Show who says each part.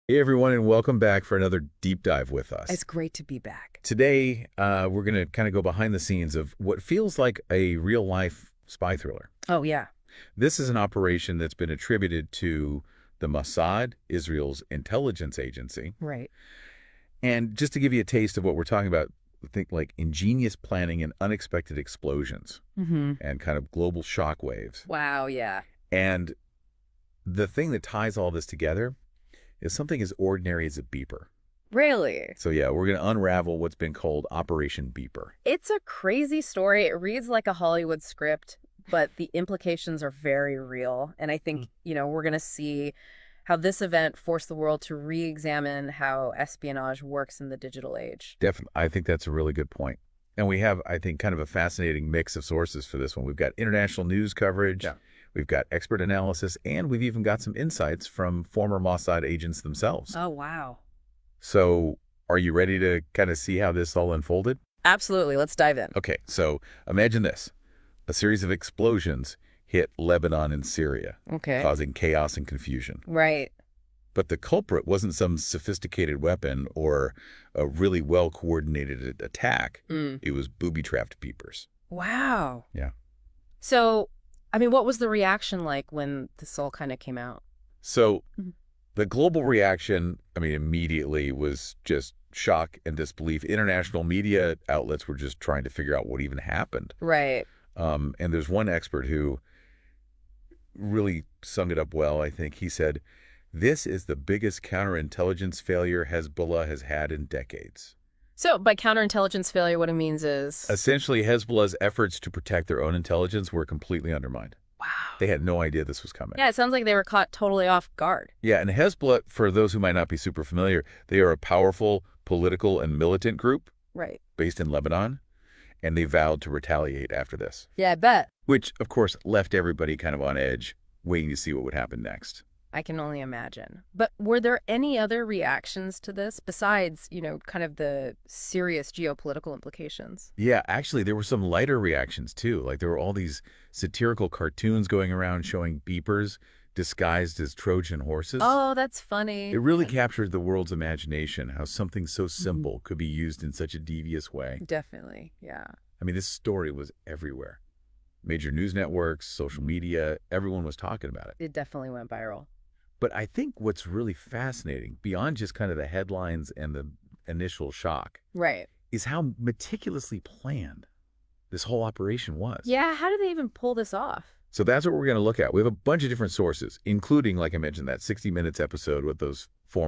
Speaker 1: Hey everyone, and welcome back for another deep dive with
Speaker 2: It's
Speaker 1: us.
Speaker 2: great to be back.
Speaker 1: Today, we're going to kind of go behind the scenes of what feels like a real-life spy thriller.
Speaker 2: Oh, yeah.
Speaker 1: This is an operation that's been attributed to the Mossad, Israel's intelligence agency.
Speaker 2: Right.
Speaker 1: And just to give you a taste of what we're talking about, think like ingenious planning and unexpected explosions
Speaker 2: Mm-hmm.
Speaker 1: and kind of global shockwaves.
Speaker 2: Wow, yeah.
Speaker 1: And the thing that ties all this together is something as ordinary as a beeper.
Speaker 2: Really?
Speaker 1: So yeah, we're going to unravel what's been called Operation Beeper.
Speaker 2: It's a crazy story. It reads like a Hollywood script, but the implications are very real. And I think, we're going to see how this event forced the world to re-examine how espionage works in the digital age.
Speaker 1: Definitely, I think that's a really good point. And we have, I think, kind of a fascinating mix of sources for this one. We've got international news coverage,
Speaker 2: Yeah.
Speaker 1: we've got expert analysis, and we've even got some insights from former Mossad agents themselves.
Speaker 2: Oh, wow.
Speaker 1: So are you ready to kind of see how this all unfolded?
Speaker 2: Absolutely. Let's dive in.
Speaker 1: Okay, so imagine this. A series of explosions hit Lebanon and Syria,
Speaker 2: Okay.
Speaker 1: causing chaos and confusion.
Speaker 2: Right.
Speaker 1: But the culprit wasn't some sophisticated weapon or a really well-coordinated attack.
Speaker 2: Mm.
Speaker 1: It was booby-trapped beepers.
Speaker 2: Wow.
Speaker 1: Yeah.
Speaker 2: So, what was the reaction like when this all kind of came out?
Speaker 1: So
Speaker 2: Mhm.
Speaker 1: the global reaction, immediately was just shock and disbelief. International media outlets were just trying to figure out what even happened.
Speaker 2: Right.
Speaker 1: And there's one expert who really summed it up well, I think. He said, "This is the biggest counterintelligence failure Hezbollah has had in decades."
Speaker 2: So by counterintelligence failure, what it means is...
Speaker 1: Essentially, Hezbollah's efforts to protect their own intelligence were completely undermined.
Speaker 2: Wow.
Speaker 1: They had no idea this was coming.
Speaker 2: Yeah, it sounds like they were caught totally off guard.
Speaker 1: Yeah, and Hezbollah, for those who might not be super familiar, they are a powerful political and militant group
Speaker 2: Right.
Speaker 1: based in Lebanon, and they vowed to retaliate after this,
Speaker 2: Yeah, I bet.
Speaker 1: which, of course, left everybody kind of on edge, waiting to see what would happen next.
Speaker 2: I can only imagine. But were there any other reactions to this besides, kind of the serious geopolitical implications?
Speaker 1: Yeah, actually, there were some lighter reactions, too. Like, there were all these satirical cartoons going around showing beepers disguised as Trojan horses.
Speaker 2: Oh, that's funny.
Speaker 1: It really captured the world's imagination, how something so simple could be used in such a devious way.
Speaker 2: Definitely, yeah.
Speaker 1: This story was everywhere. Major news networks, social media, everyone was talking about it.
Speaker 2: It definitely went viral.
Speaker 1: But I think what's really fascinating, beyond just kind of the headlines and the initial shock,
Speaker 2: Right.
Speaker 1: is how meticulously planned this whole operation was.
Speaker 2: Yeah, how did they even pull this off?
Speaker 1: So that's what we're going to look at. We have a bunch of different sources, including, like I mentioned, that 60 Minutes episode with those former